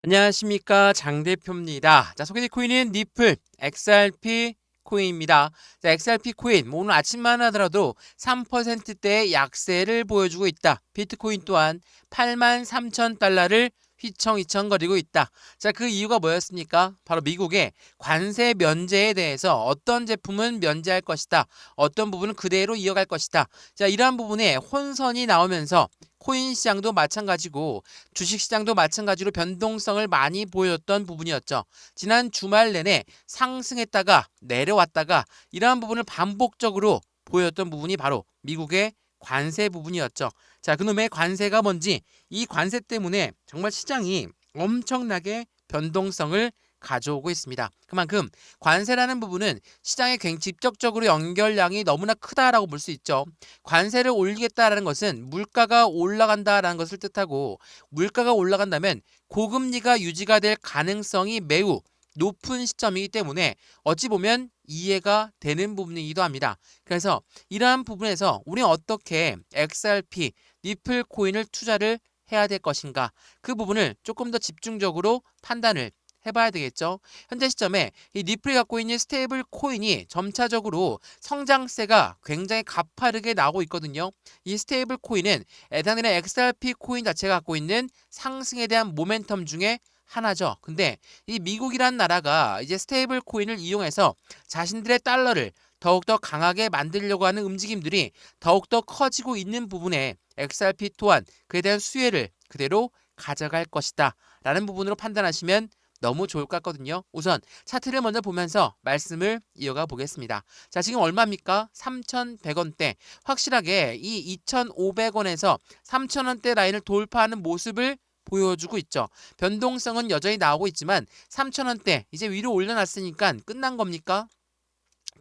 안녕하십니까, 장 대표입니다. 자, 소개될 코인은 니플 XRP 코인입니다. 자, XRP 코인 오늘 아침만 하더라도 3%대의 약세를 보여주고 있다. 비트코인 또한 83,000달러를 휘청휘청거리고 있다. 자, 그 이유가 뭐였습니까? 바로 미국의 관세 면제에 대해서 어떤 제품은 면제할 것이다, 어떤 부분은 그대로 이어갈 것이다. 자, 이러한 부분에 혼선이 나오면서 코인 시장도 마찬가지고 주식 시장도 마찬가지로 변동성을 많이 보여줬던 부분이었죠. 지난 주말 내내 상승했다가 내려왔다가 이러한 부분을 반복적으로 보였던 부분이 바로 미국의 관세 부분이었죠. 자, 그놈의 관세가 뭔지, 이 관세 때문에 정말 시장이 엄청나게 변동성을 가져오고 있습니다. 그만큼 관세라는 부분은 시장에 굉장히 직접적으로 연결량이 너무나 크다라고 볼 수 있죠. 관세를 올리겠다라는 것은 물가가 올라간다라는 것을 뜻하고, 물가가 올라간다면 고금리가 유지가 될 가능성이 매우 높은 시점이기 때문에 어찌 보면 이해가 되는 부분이기도 합니다. 그래서 이러한 부분에서 우리는 어떻게 XRP, 니플 코인을 투자를 해야 될 것인가, 그 부분을 조금 더 집중적으로 판단을 해봐야 되겠죠. 현재 시점에 이 니플이 갖고 있는 스테이블 코인이 점차적으로 성장세가 굉장히 가파르게 나오고 있거든요. 이 스테이블 코인은 에ഥാ늘의 XRP 코인 자체가 갖고 있는 상승에 대한 모멘텀 중에 하나죠. 근데 이 미국이란 나라가 이제 스테이블 코인을 이용해서 자신들의 달러를 더욱더 강하게 만들려고 하는 움직임들이 더욱더 커지고 있는 부분에 XRP 또한 그에 대한 수혜를 그대로 가져갈 것이다 라는 부분으로 판단하시면 너무 좋을 것 같거든요. 우선 차트를 먼저 보면서 말씀을 이어가 보겠습니다. 자, 지금 얼마입니까? 3,100원대. 확실하게 이 2,500원에서 3,000원대 라인을 돌파하는 모습을 보여주고 있죠. 변동성은 여전히 나오고 있지만 3,000원대 이제 위로 올려놨으니까 끝난 겁니까?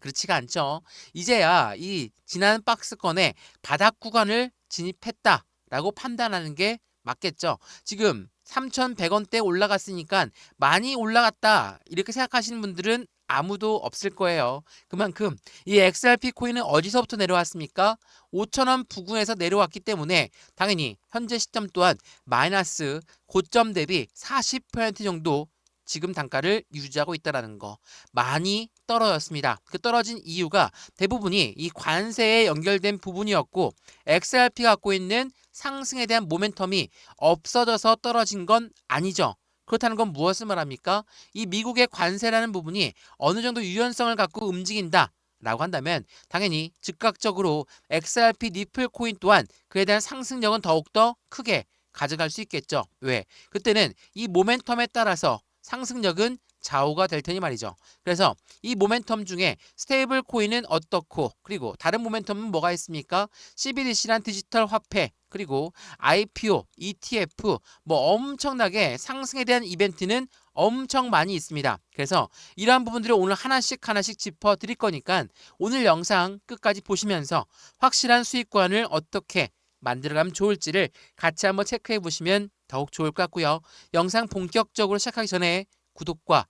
그렇지가 않죠. 이제야 이 지난 박스권의 바닥 구간을 진입했다라고 판단하는 게 맞겠죠. 지금 3,100원대 올라갔으니까 많이 올라갔다 이렇게 생각하시는 분들은 아무도 없을 거예요. 그만큼 이 XRP 코인은 어디서부터 내려왔습니까? 5,000원 부근에서 내려왔기 때문에 당연히 현재 시점 또한 마이너스 고점 대비 40% 정도 지금 단가를 유지하고 있다는 거, 많이 떨어졌습니다. 그 떨어진 이유가 대부분이 이 관세에 연결된 부분이었고, XRP가 갖고 있는 상승에 대한 모멘텀이 없어져서 떨어진 건 아니죠. 그렇다는 건 무엇을 말합니까? 이 미국의 관세라는 부분이 어느 정도 유연성을 갖고 움직인다 라고 한다면 당연히 즉각적으로 XRP 니플 코인 또한 그에 대한 상승력은 더욱더 크게 가져갈 수 있겠죠. 왜? 그때는 이 모멘텀에 따라서 상승력은 좌우가 될 테니 말이죠. 그래서 이 모멘텀 중에 스테이블 코인은 어떻고, 그리고 다른 모멘텀은 뭐가 있습니까? CBDC란 디지털 화폐, 그리고 IPO, ETF, 뭐 엄청나게 상승에 대한 이벤트는 엄청 많이 있습니다. 그래서 이러한 부분들을 오늘 하나씩 짚어 드릴 거니까 오늘 영상 끝까지 보시면서 확실한 수익권을 어떻게 만들어가면 좋을지를 같이 한번 체크해 보시면 더욱 좋을 것 같고요. 영상 본격적으로 시작하기 전에 구독과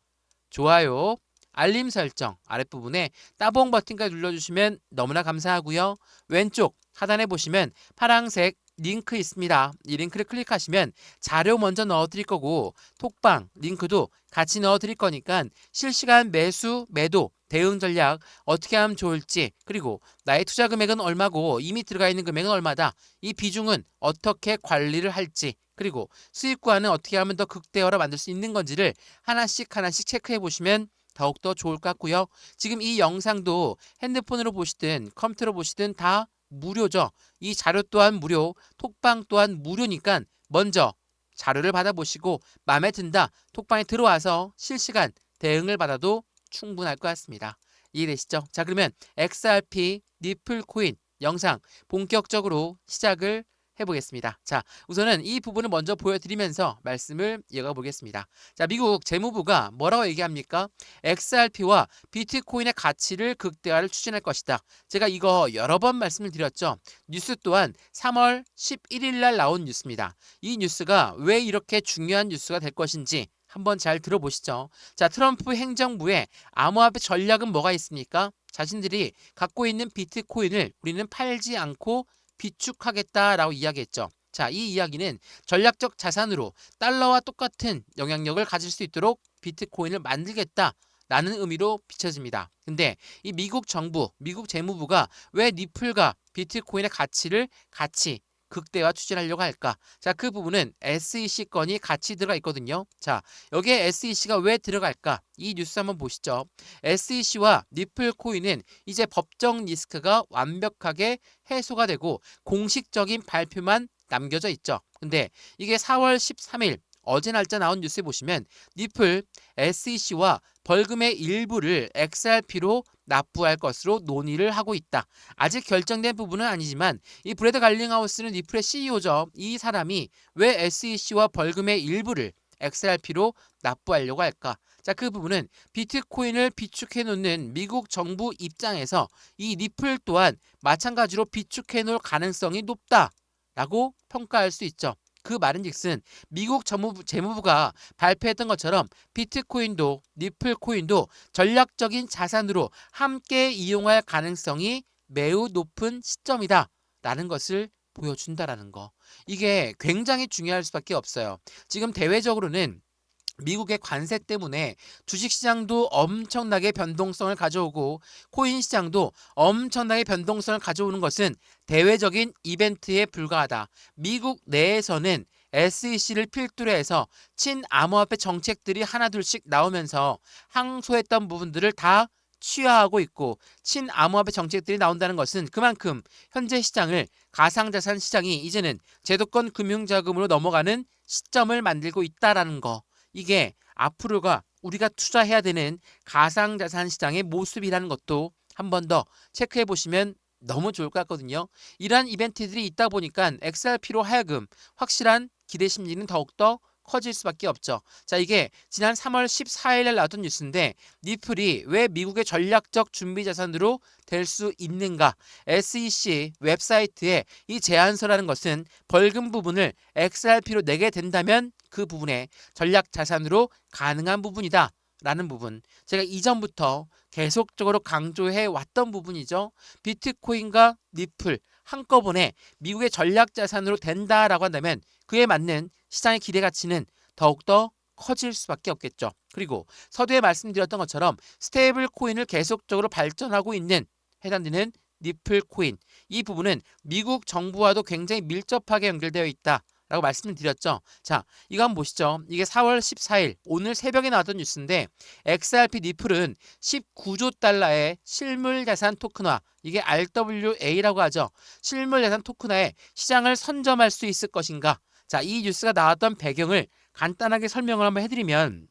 좋아요, 알림 설정 아랫부분에 따봉 버튼까지 눌러주시면 너무나 감사하고요. 왼쪽 하단에 보시면 파란색 링크 있습니다. 이 링크를 클릭하시면 자료 먼저 넣어드릴 거고, 톡방 링크도 같이 넣어드릴 거니까 실시간 매수, 매도, 대응 전략 어떻게 하면 좋을지, 그리고 나의 투자 금액은 얼마고 이미 들어가 있는 금액은 얼마다, 이 비중은 어떻게 관리를 할지, 그리고 수익과는 어떻게 하면 더 극대화로 만들 수 있는 건지를 하나씩 체크해 보시면 더욱더 좋을 것 같고요. 지금 이 영상도 핸드폰으로 보시든 컴퓨터로 보시든 다 무료죠. 이 자료 또한 무료, 톡방 또한 무료니까 먼저 자료를 받아보시고 마음에 든다, 톡방에 들어와서 실시간 대응을 받아도 충분할 것 같습니다. 이해되시죠? 자, 그러면 XRP 니플 코인 영상 본격적으로 시작을 해보겠습니다. 자, 우선은 이 부분을 먼저 보여드리면서 말씀을 이어가 보겠습니다. 자, 미국 재무부가 뭐라고 얘기합니까? XRP와 비트코인의 가치를 극대화를 추진할 것이다. 제가 이거 여러 번 말씀을 드렸죠. 뉴스 또한 3월 11일 날 나온 뉴스입니다. 이 뉴스가 왜 이렇게 중요한 뉴스가 될 것인지 한번 잘 들어보시죠. 자, 트럼프 행정부의 암호화폐 전략은 뭐가 있습니까? 자신들이 갖고 있는 비트코인을 우리는 팔지 않고 비축하겠다라고 이야기했죠. 자, 이 이야기는 전략적 자산으로 달러와 똑같은 영향력을 가질 수 있도록 비트코인을 만들겠다라는 의미로 비춰집니다. 근데 이 미국 정부, 미국 재무부가 왜 니플과 비트코인의 가치를 같이 극대화 추진하려고 할까? 자, 그 부분은 SEC 건이 같이 들어가 있거든요. 자, 여기에 SEC가 왜 들어갈까? 이 뉴스 한번 보시죠. SEC와 니플 코인은 이제 법정 리스크가 완벽하게 해소가 되고 공식적인 발표만 남겨져 있죠. 근데 이게 4월 13일 어제 날짜 나온 뉴스에 보시면 니플 SEC와 벌금의 일부를 XRP로 납부할 것으로 논의를 하고 있다. 아직 결정된 부분은 아니지만 이 브래드 갈링하우스는 니플의 CEO죠. 이 사람이 왜 SEC와 벌금의 일부를 XRP로 납부하려고 할까? 자, 그 부분은 비트코인을 비축해 놓는 미국 정부 입장에서 이 니플 또한 마찬가지로 비축해 놓을 가능성이 높다라고 평가할 수 있죠. 그 말인즉슨 미국 재무부가 발표했던 것처럼 비트코인도 니플 코인도 전략적인 자산으로 함께 이용할 가능성이 매우 높은 시점이다 라는 것을 보여준다라는 거. 이게 굉장히 중요할 수밖에 없어요. 지금 대외적으로는 미국의 관세 때문에 주식시장도 엄청나게 변동성을 가져오고 코인 시장도 엄청나게 변동성을 가져오는 것은 대외적인 이벤트에 불과하다. 미국 내에서는 SEC를 필두로 해서 친암호화폐 정책들이 하나둘씩 나오면서 항소했던 부분들을 다 취하하고 있고 친암호화폐 정책들이 나온다는 것은 그만큼 현재 시장을 가상자산 시장이 이제는 제도권 금융자금으로 넘어가는 시점을 만들고 있다라는 거. 이게 앞으로가 우리가 투자해야 되는 가상자산 시장의 모습이라는 것도 한 번 더 체크해 보시면 너무 좋을 것 같거든요. 이러한 이벤트들이 있다 보니까 XRP로 하여금 확실한 기대 심리는 더욱더 커질 수밖에 없죠. 자, 이게 지난 3월 14일에 나왔던 뉴스인데 니플이 왜 미국의 전략적 준비 자산으로 될 수 있는가? SEC 웹사이트에 이 제안서라는 것은 벌금 부분을 XRP로 내게 된다면 그 부분에 전략 자산으로 가능한 부분이다. 라는 부분. 제가 이전부터 계속적으로 강조해 왔던 부분이죠. 비트코인과 니플 한꺼번에 미국의 전략 자산으로 된다라고 한다면 그에 맞는 시장의 기대 가치는 더욱더 커질 수밖에 없겠죠. 그리고 서두에 말씀드렸던 것처럼 스테이블 코인을 계속적으로 발전하고 있는 해당되는 니플 코인. 이 부분은 미국 정부와도 굉장히 밀접하게 연결되어 있다. 라고 말씀을 드렸죠. 자, 이거 한번 보시죠. 이게 4월 14일 오늘 새벽에 나왔던 뉴스인데 XRP 니플은 19조 달러의 실물자산 토큰화, 이게 RWA라고 하죠. 실물자산 토큰화에 시장을 선점할 수 있을 것인가? 자, 이 뉴스가 나왔던 배경을 간단하게 설명을 한번 해드리면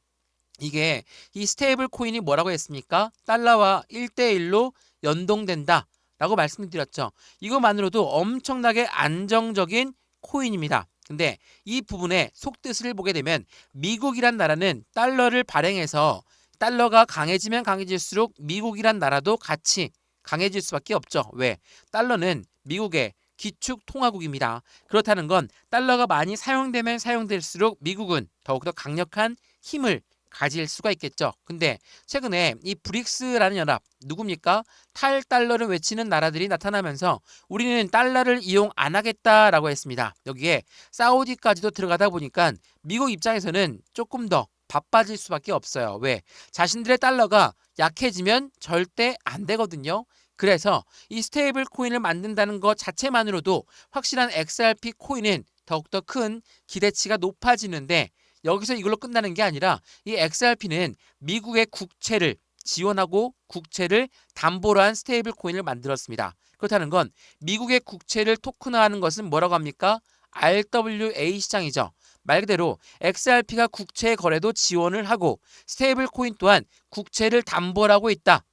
이게 이 스테이블 코인이 뭐라고 했습니까? 달러와 1대1로 연동된다 라고 말씀드렸죠. 이것만으로도 엄청나게 안정적인 코인입니다. 근데 이 부분의 속뜻을 보게 되면 미국이란 나라는 달러를 발행해서 달러가 강해지면 강해질수록 미국이란 나라도 같이 강해질 수밖에 없죠. 왜? 달러는 미국의 기축 통화국입니다. 그렇다는 건 달러가 많이 사용되면 사용될수록 미국은 더욱더 강력한 힘을 가질 수가 있겠죠. 근데 최근에 이 브릭스라는 연합 누굽니까? 탈달러를 외치는 나라들이 나타나면서 우리는 달러를 이용 안 하겠다라고 했습니다. 여기에 사우디까지도 들어가다 보니까 미국 입장에서는 조금 더 바빠질 수밖에 없어요. 왜? 자신들의 달러가 약해지면 절대 안 되거든요. 그래서 이 스테이블 코인을 만든다는 것 자체만으로도 확실한 XRP 코인은 더욱더 큰 기대치가 높아지는데 여기서 이걸로 끝나는 게 아니라 이 XRP는 미국의 국채를 지원하고 국채를 담보로 한 스테이블 코인을 만들었습니다. 그렇다는 건 미국의 국채를 토큰화하는 것은 뭐라고 합니까? RWA 시장이죠. 말 그대로 XRP가 국채 거래도 지원을 하고 스테이블 코인 또한 국채를 담보를 하고 있다.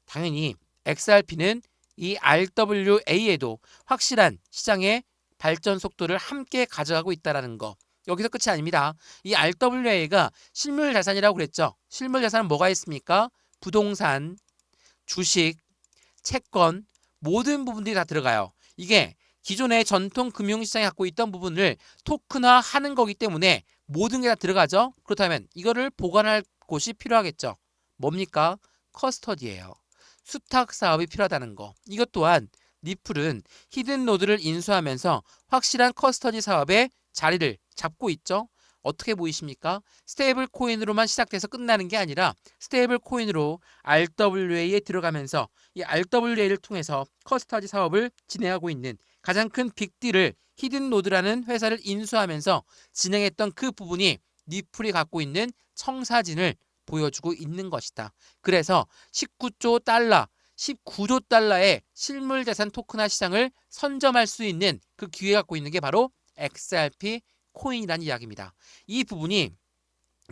당연히 XRP는 이 RWA에도 확실한 시장의 발전 속도를 함께 가져가고 있다는 거. 여기서 끝이 아닙니다. 이 RWA가 실물 자산이라고 그랬죠. 실물 자산은 뭐가 있습니까? 부동산, 주식, 채권 모든 부분들이 다 들어가요. 이게 기존의 전통 금융시장이 갖고 있던 부분을 토큰화하는 거기 때문에 모든 게 다 들어가죠. 그렇다면 이거를 보관할 곳이 필요하겠죠. 뭡니까? 커스터디예요. 수탁 사업이 필요하다는 거. 이것 또한 니플은 히든 노드를 인수하면서 확실한 커스터디 사업에 자리를 잡고 있죠. 어떻게 보이십니까? 스테이블 코인으로만 시작돼서 끝나는 게 아니라 스테이블 코인으로 RWA에 들어가면서 이 RWA를 통해서 커스터디 사업을 진행하고 있는 가장 큰 빅딜을 히든 노드라는 회사를 인수하면서 진행했던 그 부분이 니플이 갖고 있는 청사진을 보여주고 있는 것이다. 그래서 19조 달러, 19조 달러의 실물자산 토큰화 시장을 선점할 수 있는 그 기회 갖고 있는 게 바로 XRP 코인이라는 이야기입니다. 이 부분이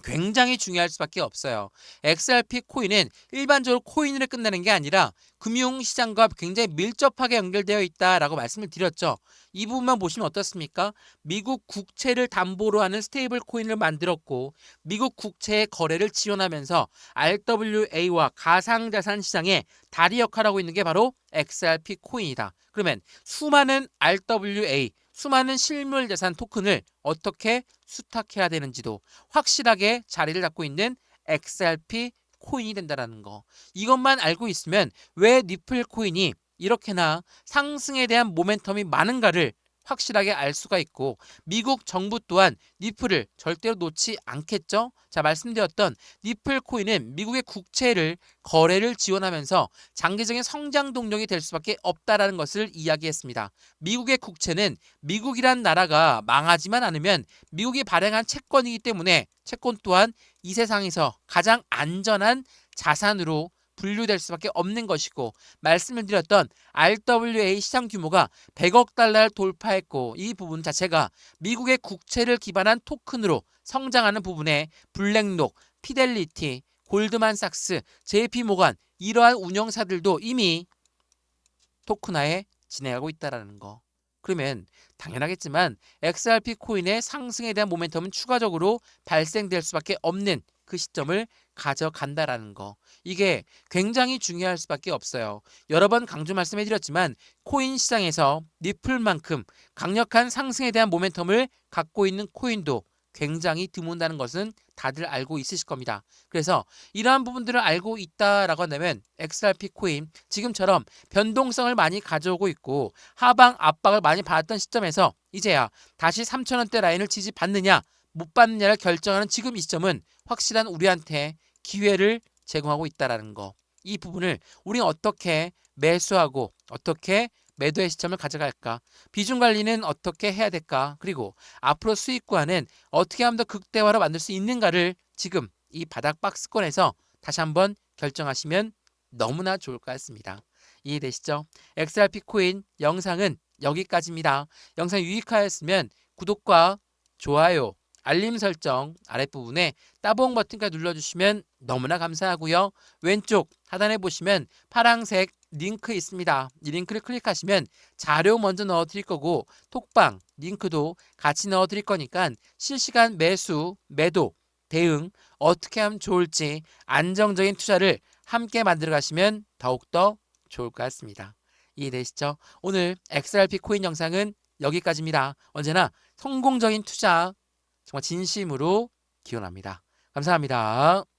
굉장히 중요할 수밖에 없어요. XRP 코인은 일반적으로 코인으로 끝나는 게 아니라 금융시장과 굉장히 밀접하게 연결되어 있다라고 말씀을 드렸죠. 이 부분만 보시면 어떻습니까? 미국 국채를 담보로 하는 스테이블 코인을 만들었고 미국 국채의 거래를 지원하면서 RWA와 가상자산 시장의 다리 역할을 하고 있는 게 바로 XRP 코인이다. 그러면 수많은 RWA 수많은 실물자산 토큰을 어떻게 수탁해야 되는지도 확실하게 자리를 잡고 있는 XRP 코인이 된다는 거. 이것만 알고 있으면 왜 니플 코인이 이렇게나 상승에 대한 모멘텀이 많은가를 확실하게 알 수가 있고 미국 정부 또한 니플을 절대로 놓지 않겠죠. 자, 말씀드렸던 니플 코인은 미국의 국채를 거래를 지원하면서 장기적인 성장 동력이 될 수밖에 없다라는 것을 이야기했습니다. 미국의 국채는 미국이란 나라가 망하지만 않으면 미국이 발행한 채권이기 때문에 채권 또한 이 세상에서 가장 안전한 자산으로 분류될 수밖에 없는 것이고 말씀을 드렸던 RWA 시장 규모가 100억 달러를 돌파했고 이 부분 자체가 미국의 국채를 기반한 토큰으로 성장하는 부분에 블랙록, 피델리티, 골드만삭스, JP모간 이러한 운영사들도 이미 토큰화에 진행하고 있다는 거. 그러면 당연하겠지만 XRP 코인의 상승에 대한 모멘텀은 추가적으로 발생될 수밖에 없는 그 시점을 가져간다라는 거. 이게 굉장히 중요할 수밖에 없어요. 여러 번 강조 말씀해드렸지만 코인 시장에서 니플만큼 강력한 상승에 대한 모멘텀을 갖고 있는 코인도 굉장히 드문다는 것은 다들 알고 있으실 겁니다. 그래서 이러한 부분들을 알고 있다라고 한다면 XRP 코인 지금처럼 변동성을 많이 가져오고 있고 하방 압박을 많이 받았던 시점에서 이제야 다시 3,000원대 라인을 지지받느냐 못 받느냐를 결정하는 지금 이 시점은 확실한 우리한테 기회를 제공하고 있다는 거. 이 부분을 우리는 어떻게 매수하고 어떻게 매도의 시점을 가져갈까? 비중 관리는 어떻게 해야 될까? 그리고 앞으로 수익과는 어떻게 하면 더 극대화로 만들 수 있는가를 지금 이 바닥 박스권에서 다시 한번 결정하시면 너무나 좋을 것 같습니다. 이해되시죠? XRP 코인 영상은 여기까지입니다. 영상 유익하였으면 구독과 좋아요, 알림 설정 아랫부분에 따봉 버튼까지 눌러주시면 너무나 감사하고요. 왼쪽 하단에 보시면 파란색 링크 있습니다. 이 링크를 클릭하시면 자료 먼저 넣어드릴 거고 톡방 링크도 같이 넣어드릴 거니까 실시간 매수, 매도, 대응 어떻게 하면 좋을지 안정적인 투자를 함께 만들어 가시면 더욱더 좋을 것 같습니다. 이해되시죠? 오늘 XRP 코인 영상은 여기까지입니다. 언제나 성공적인 투자 정말 진심으로 기원합니다. 감사합니다.